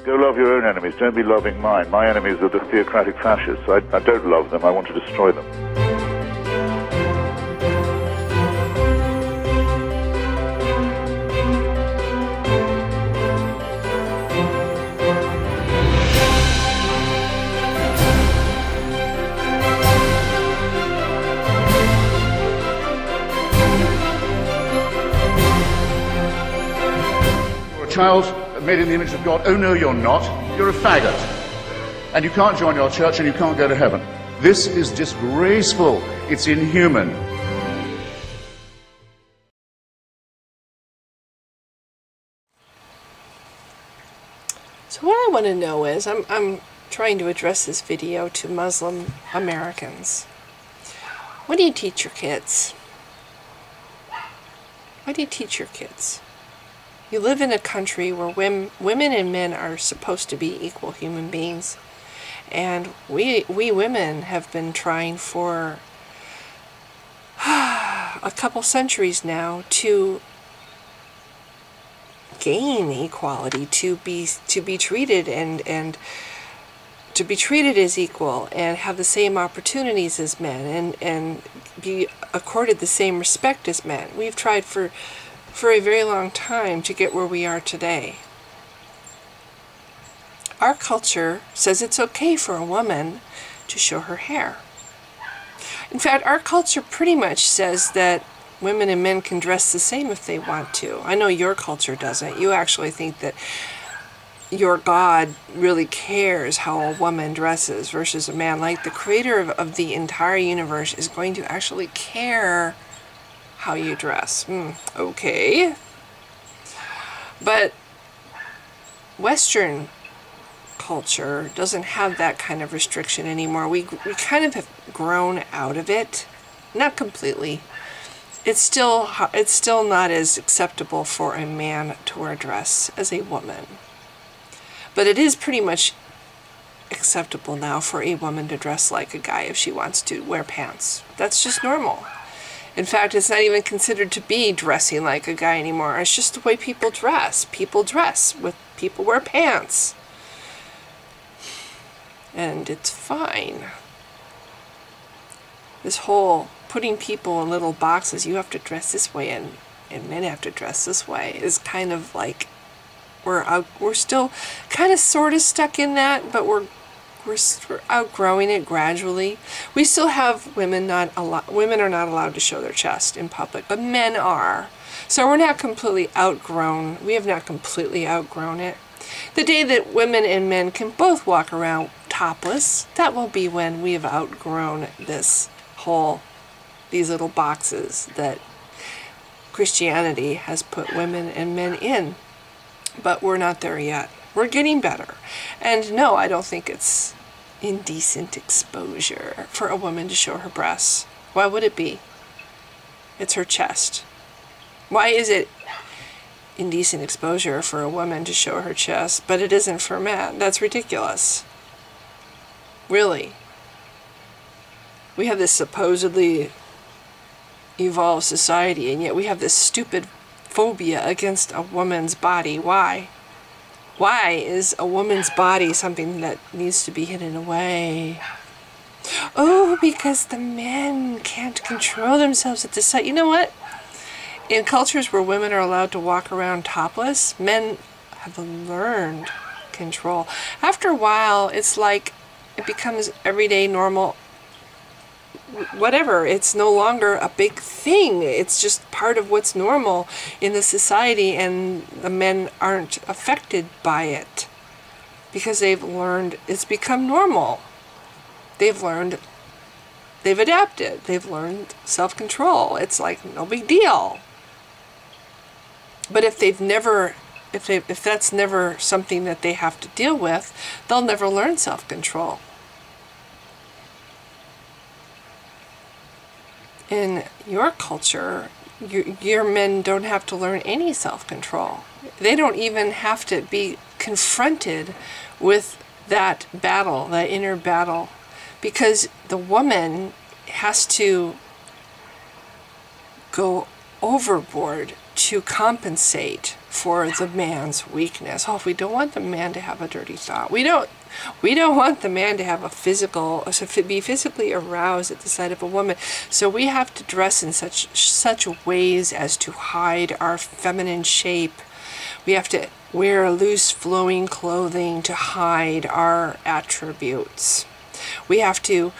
Go love your own enemies. Don't be loving mine. My enemies are the theocratic fascists. I don't love them. I want to destroy them. Child made in the image of God. Oh no, you're not. You're a faggot. And you can't join your church and you can't go to heaven. This is disgraceful. It's inhuman. So what I want to know is, I'm trying to address this video to Muslim Americans. What do you teach your kids? What do you teach your kids? You live in a country where women and men are supposed to be equal human beings. And we women have been trying for a couple centuries now to gain equality, to be treated and to be treated as equal and have the same opportunities as men and be accorded the same respect as men. We've tried for a very long time to get where we are today. Our culture says it's okay for a woman to show her hair. In fact, our culture pretty much says that women and men can dress the same if they want to. I know your culture doesn't. You actually think that your God really cares how a woman dresses versus a man. Like the creator of the entire universe is going to actually care how you dress. Okay. But Western culture doesn't have that kind of restriction anymore. We kind of have grown out of it. Not completely. It's still not as acceptable for a man to wear a dress as a woman. But it is pretty much acceptable now for a woman to dress like a guy if she wants to wear pants. That's just normal. In fact, it's not even considered to be dressing like a guy anymore. It's just the way people dress. People wear pants. And it's fine. This whole putting people in little boxes, you have to dress this way and men have to dress this way, is kind of like we're still kind of sort of stuck in that, but we're outgrowing it gradually. We still have women are not allowed to show their chest in public, but men are. So we're not completely outgrown. We have not completely outgrown it. The day that women and men can both walk around topless, that will be when we have outgrown these little boxes that Christianity has put women and men in. But we're not there yet. We're getting better. And no, I don't think it's indecent exposure for a woman to show her breasts. Why would it be? It's her chest. Why is it indecent exposure for a woman to show her chest, but it isn't for men? That's ridiculous. Really. We have this supposedly evolved society, and yet we have this stupid phobia against a woman's body. Why? Why is a woman's body something that needs to be hidden away? Oh, because the men can't control themselves at the sight. You know what? In cultures where women are allowed to walk around topless, men have learned control. After a while, it's like it becomes everyday, normal, whatever. It's no longer a big thing. It's just part of what's normal in the society, and the men aren't affected by it because they've learned it's become normal. They've adapted. They've learned self-control. It's like no big deal. But if that's never something that they have to deal with, they'll never learn self-control. In your culture, your men don't have to learn any self-control. They don't even have to be confronted with that battle, that inner battle, because the woman has to go overboard to compensate for the man's weakness. Oh, we don't want the man to have a dirty thought. We don't want the man to have a be physically aroused at the sight of a woman. So we have to dress in such ways as to hide our feminine shape. We have to wear loose flowing clothing to hide our attributes. We have to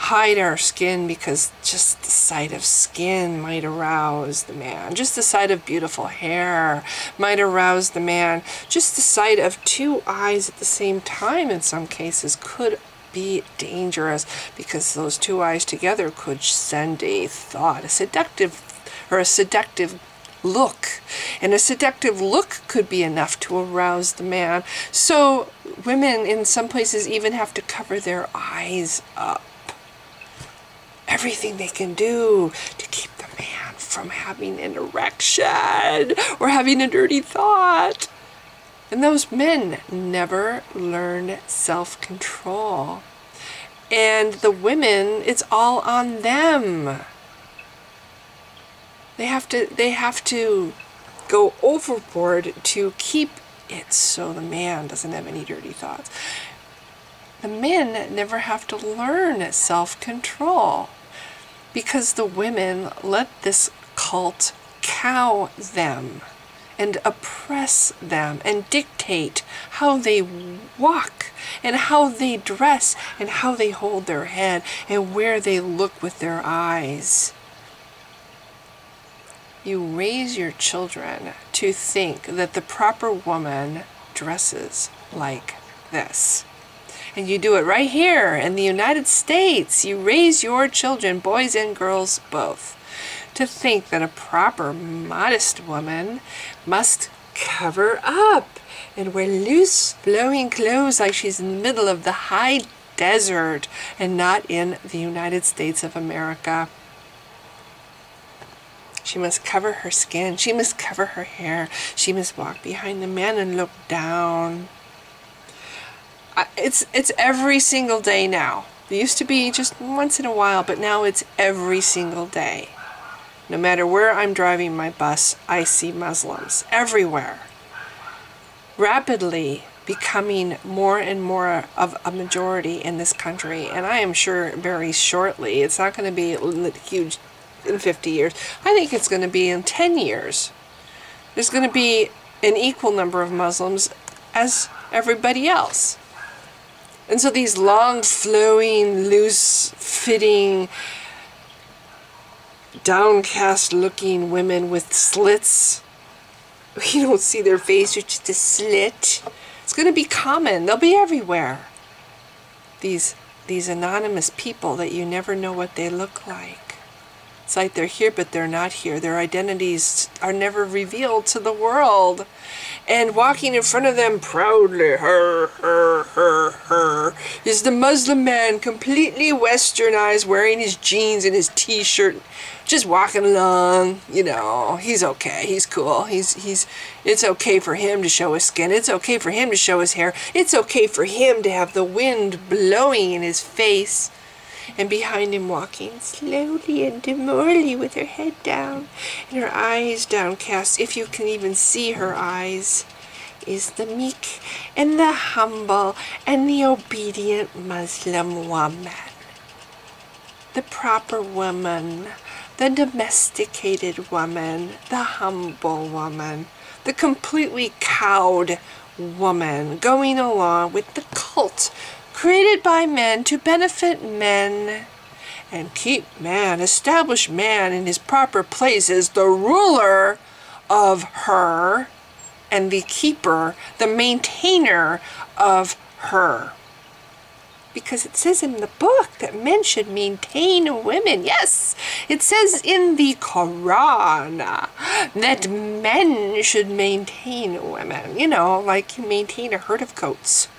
hide our skin because just the sight of skin might arouse the man. Just the sight of beautiful hair might arouse the man. Just the sight of two eyes at the same time in some cases could be dangerous, because those two eyes together could send a thought, a seductive look. And a seductive look could be enough to arouse the man. So women in some places even have to cover their eyes up. Everything they can do to keep the man from having an erection or having a dirty thought. And those men never learn self-control. And the women, it's all on them. They have to go overboard to keep it so the man doesn't have any dirty thoughts. The men never have to learn self-control, because the women let this cult cow them and oppress them and dictate how they walk and how they dress and how they hold their head and where they look with their eyes. You raise your children to think that the proper woman dresses like this. And you do it right here in the United States. You raise your children, boys and girls both, to think that a proper, modest woman must cover up and wear loose, flowing clothes like she's in the middle of the high desert and not in the United States of America. She must cover her skin. She must cover her hair. She must walk behind the man and look down. It's every single day now. It used to be just once in a while, but now it's every single day. No matter where I'm driving my bus, I see Muslims everywhere. Rapidly becoming more and more of a majority in this country. And I am sure very shortly, it's not going to be huge in 50 years. I think it's going to be in 10 years. There's going to be an equal number of Muslims as everybody else. And so these long, flowing, loose-fitting, downcast-looking women with slits, you don't see their face, it's just a slit. It's going to be common. They'll be everywhere. These anonymous people that you never know what they look like. It's like they're here, but they're not here. Their identities are never revealed to the world. And walking in front of them proudly, her, is the Muslim man, completely westernized, wearing his jeans and his t-shirt, just walking along. You know, he's okay. He's cool. It's okay for him to show his skin. It's okay for him to show his hair. It's okay for him to have the wind blowing in his face. And behind him, walking slowly and demurely with her head down and her eyes downcast, if you can even see her eyes, is the meek and the humble and the obedient Muslim woman. The proper woman, the domesticated woman, the humble woman, the completely cowed woman going along with the cult created by men to benefit men and keep man, establish man in his proper place as the ruler of her and the keeper, the maintainer of her. Because it says in the book that men should maintain women. Yes, it says in the Quran that men should maintain women. You know, like you maintain a herd of goats.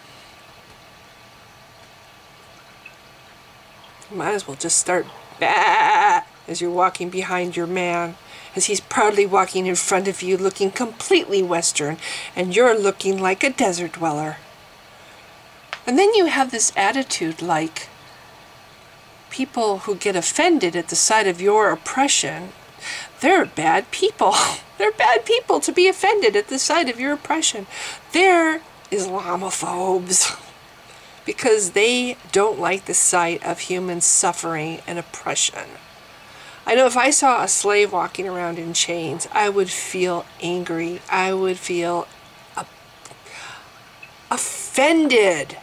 You might as well just start bah as you're walking behind your man, as he's proudly walking in front of you looking completely Western, and you're looking like a desert dweller. And then you have this attitude like people who get offended at the sight of your oppression, they're bad people. They're bad people to be offended at the sight of your oppression. They're Islamophobes because they don't like the sight of human suffering and oppression. I know if I saw a slave walking around in chains, I would feel angry. I would feel offended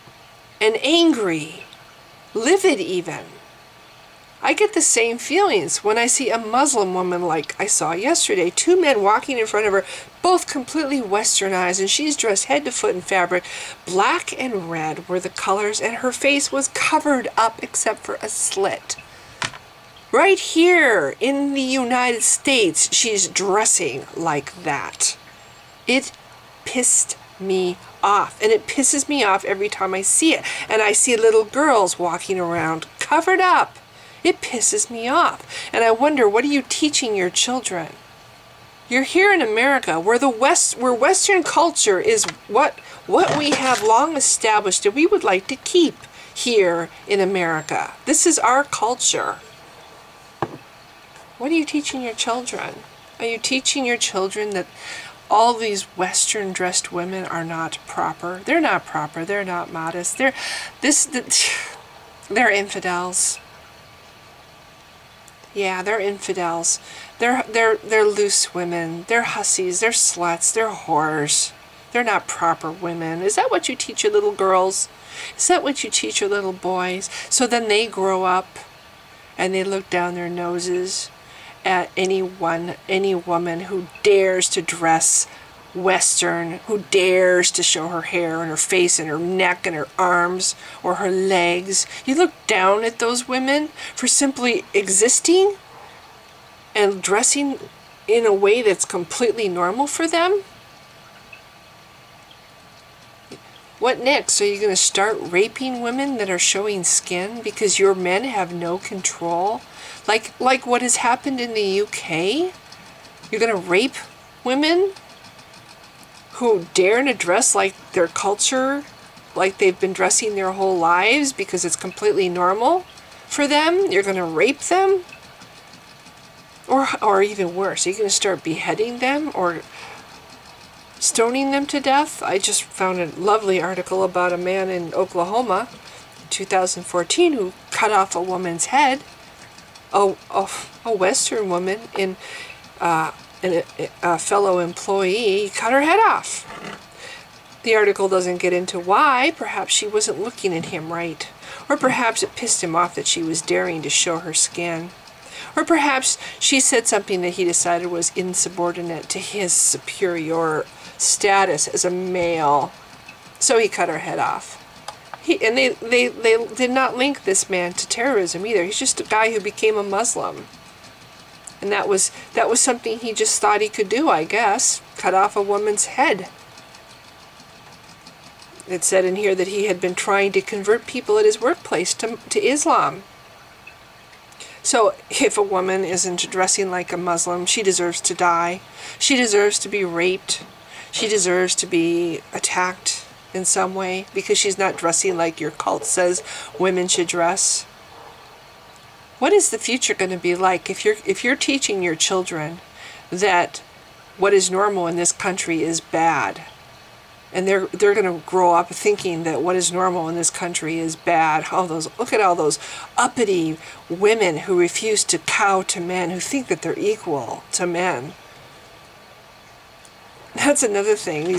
and angry, livid even. I get the same feelings when I see a Muslim woman like I saw yesterday. 2 men walking in front of her, both completely westernized, and she's dressed head to foot in fabric. Black and red were the colors, and her face was covered up except for a slit. Right here in the United States, she's dressing like that. It pissed me off, and it pisses me off every time I see it. And I see little girls walking around covered up. It pisses me off. And I wonder, what are you teaching your children? You're here in America, where where Western culture is what we have long established that we would like to keep here in America. This is our culture. What are you teaching your children? Are you teaching your children that all these Western dressed women are not proper? They're not proper. They're not modest. They're infidels. Yeah, they're infidels. They're loose women. They're hussies. They're sluts. They're whores. They're not proper women. Is that what you teach your little girls? Is that what you teach your little boys? So then they grow up and they look down their noses at any woman who dares to dress Western, who dares to show her hair and her face and her neck and her arms or her legs. You look down at those women for simply existing and dressing in a way that's completely normal for them? What next? Are you going to start raping women that are showing skin because your men have no control? Like what has happened in the UK? You're going to rape women who dare to dress like their culture, like they've been dressing their whole lives because it's completely normal for them? You're going to rape them? Or even worse, are you going to start beheading them or stoning them to death? I just found a lovely article about a man in Oklahoma in 2014 who cut off a woman's head. A Western woman, a fellow employee, cut her head off. The article doesn't get into why. Perhaps she wasn't looking at him right. Or perhaps it pissed him off that she was daring to show her skin. Or perhaps she said something that he decided was insubordinate to his superior status as a male. So he cut her head off. And they did not link this man to terrorism either. He's just a guy who became a Muslim. And that was something he just thought he could do, I guess. Cut off a woman's head. It said in here that he had been trying to convert people at his workplace to Islam. So if a woman isn't dressing like a Muslim, she deserves to die. She deserves to be raped. She deserves to be attacked in some way because she's not dressing like your cult says women should dress. What is the future going to be like if you're teaching your children that what is normal in this country is bad, and they're going to grow up thinking that what is normal in this country is bad? Look at all those uppity women who refuse to cow to men, who think that they're equal to men. That's another thing.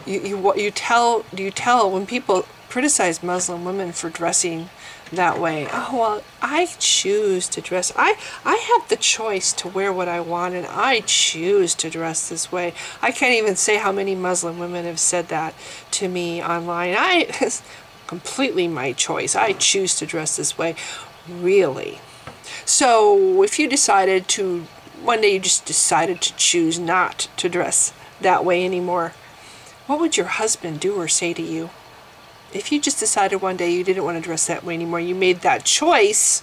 You tell when people criticize Muslim women for dressing that way, oh well, I choose to dress. I have the choice to wear what I want, and I choose to dress this way. I can't even say how many Muslim women have said that to me online. It's completely my choice. I choose to dress this way. Really? So if you decided to, one day you just decided to choose not to dress that way anymore, what would your husband do or say to you? If you just decided one day you didn't want to dress that way anymore, you made that choice,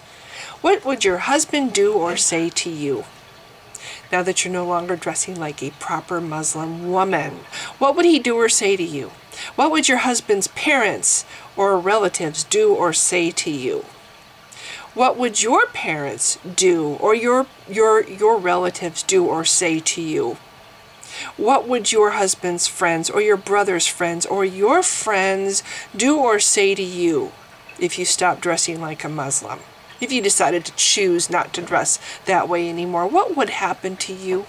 what would your husband do or say to you? Now that you're no longer dressing like a proper Muslim woman, what would he do or say to you? What would your husband's parents or relatives do or say to you? What would your parents do, or your relatives do or say to you? What would your husband's friends or your brother's friends or your friends do or say to you if you stopped dressing like a Muslim? If you decided to choose not to dress that way anymore, what would happen to you?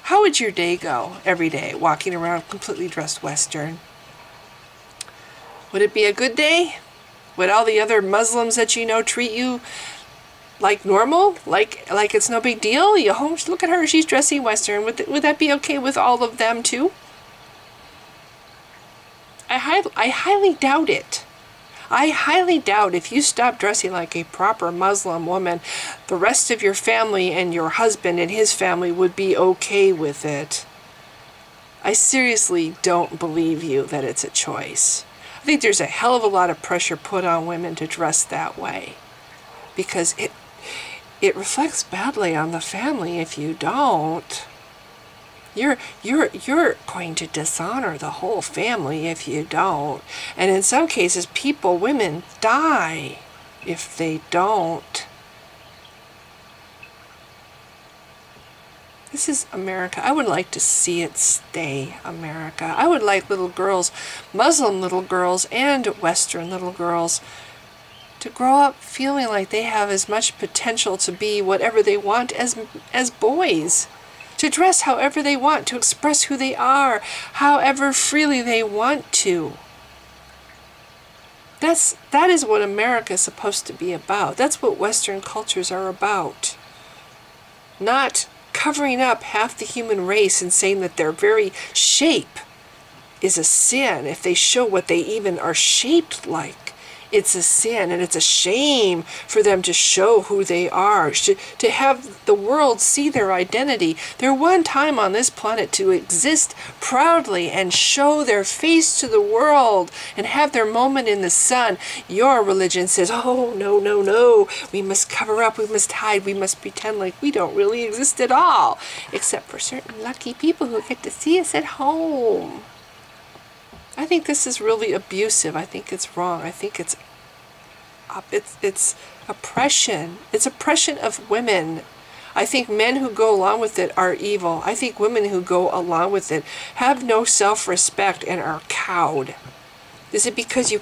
How would your day go every day, walking around completely dressed Western? Would it be a good day? Would all the other Muslims that you know treat you like normal? Like it's no big deal? You home, look at her, she's dressing Western. Would that be okay with all of them too? I highly doubt it. I highly doubt if you stop dressing like a proper Muslim woman, the rest of your family and your husband and his family would be okay with it. I seriously don't believe you that it's a choice. I think there's a hell of a lot of pressure put on women to dress that way, because it reflects badly on the family if you don't. You're going to dishonor the whole family if you don't. And in some cases, women die if they don't. This is America. I would like to see it stay America. I would like little girls, Muslim little girls and Western little girls, to grow up feeling like they have as much potential to be whatever they want as boys. To dress however they want, to express who they are, however freely they want to. That is what America is supposed to be about. That's what Western cultures are about. Not covering up half the human race and saying that their very shape is a sin if they show what they even are shaped like. It's a sin, and it's a shame for them to show who they are, to have the world see their identity, their one time on this planet to exist proudly and show their face to the world and have their moment in the sun. Your religion says, oh, no, no, no, we must cover up, we must hide, we must pretend like we don't really exist at all, except for certain lucky people who get to see us at home. I think this is really abusive. I think it's wrong. I think it's oppression. It's oppression of women. I think men who go along with it are evil. I think women who go along with it have no self-respect and are cowed. Is it because you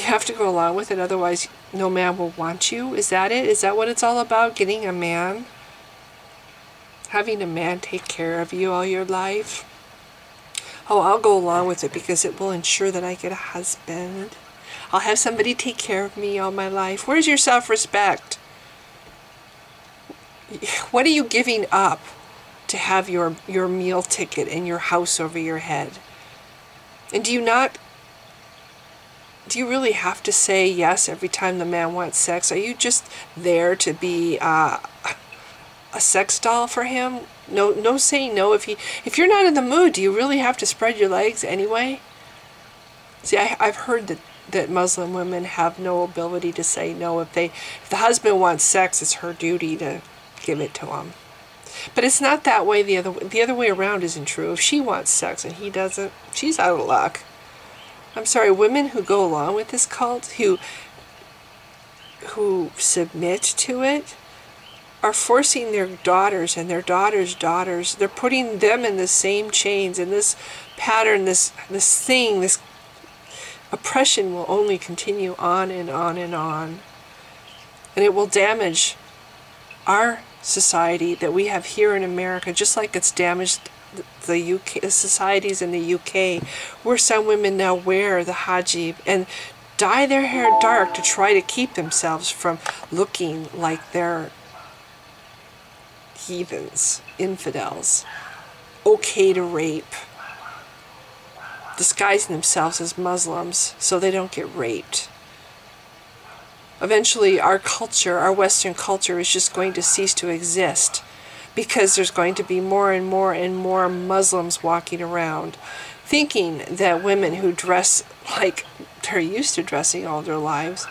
have to go along with it, otherwise no man will want you? Is that it? Is that what it's all about, getting a man? Having a man take care of you all your life? Oh, I'll go along with it because it will ensure that I get a husband. I'll have somebody take care of me all my life. Where's your self-respect? What are you giving up to have your meal ticket and your house over your head? And do you really have to say yes every time the man wants sex? Are you just there to be a sex doll for him? No saying no. If you're not in the mood, do you really have to spread your legs anyway? See, I've heard that Muslim women have no ability to say no. If the husband wants sex, it's her duty to give it to him. But it's not that way. The other way around isn't true. If she wants sex and he doesn't, she's out of luck. I'm sorry, women who go along with this cult, who submit to it, are forcing their daughters and their daughters' daughters. They're putting them in the same chains, and this pattern, this thing, this oppression will only continue on and on and on. And it will damage our society that we have here in America, just like it's damaged the UK, societies in the UK, where some women now wear the hijab and dye their hair dark to try to keep themselves from looking like they're heathens, infidels, okay to rape, disguising themselves as Muslims so they don't get raped. Eventually our culture, our Western culture, is just going to cease to exist because there's going to be more and more and more Muslims walking around thinking that women who dress like they're used to dressing all their lives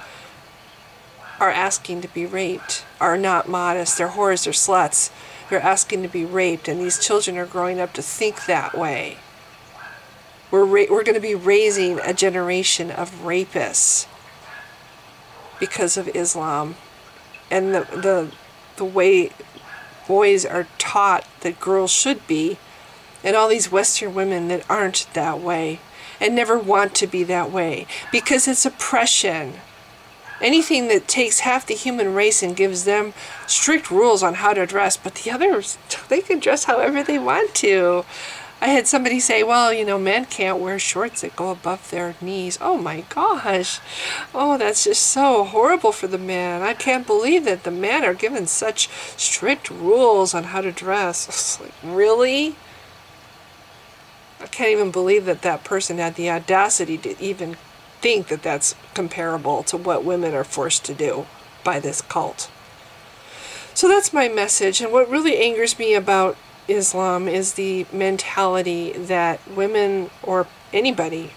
are asking to be raped, are not modest, they're whores, they're sluts, they're asking to be raped, and these children are growing up to think that way. We're going to be raising a generation of rapists. because of Islam and the way boys are taught that girls should be, and all these Western women that aren't that way and never want to be that way because it's oppression. Anything that takes half the human race and gives them strict rules on how to dress, but the others, they can dress however they want to. I had somebody say, well, you know, men can't wear shorts that go above their knees. Oh my gosh. Oh, that's just so horrible for the man. I can't believe that the men are given such strict rules on how to dress. It's like, really? I can't even believe that that person had the audacity to even think that that's comparable to what women are forced to do by this cult. So that's my message. And what really angers me about Islam is the mentality that women or anybody,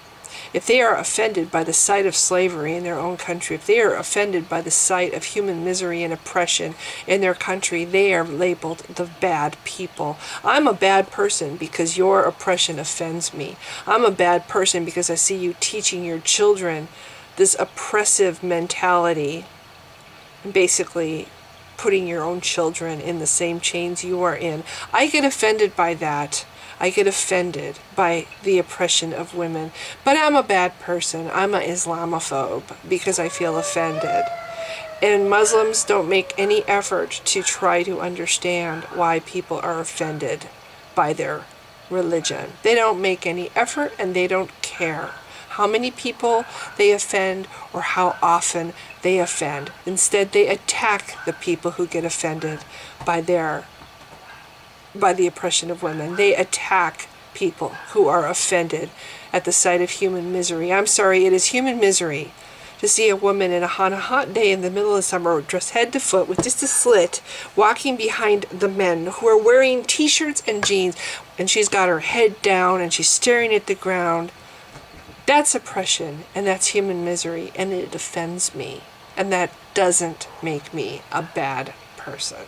if they are offended by the sight of slavery in their own country, if they are offended by the sight of human misery and oppression in their country, they are labeled the bad people. I'm a bad person because your oppression offends me. I'm a bad person because I see you teaching your children this oppressive mentality, basically putting your own children in the same chains you are in. I get offended by that. I get offended by the oppression of women. But I'm a bad person. I'm an Islamophobe because I feel offended. And Muslims don't make any effort to try to understand why people are offended by their religion. They don't make any effort and they don't care how many people they offend or how often they offend. Instead, they attack the people who get offended by the oppression of women. They attack people who are offended at the sight of human misery. I'm sorry, it is human misery to see a woman on a hot day in the middle of summer dressed head to foot with just a slit walking behind the men who are wearing t-shirts and jeans, and she's got her head down and she's staring at the ground. That's oppression, and that's human misery, and it offends me. And that doesn't make me a bad person.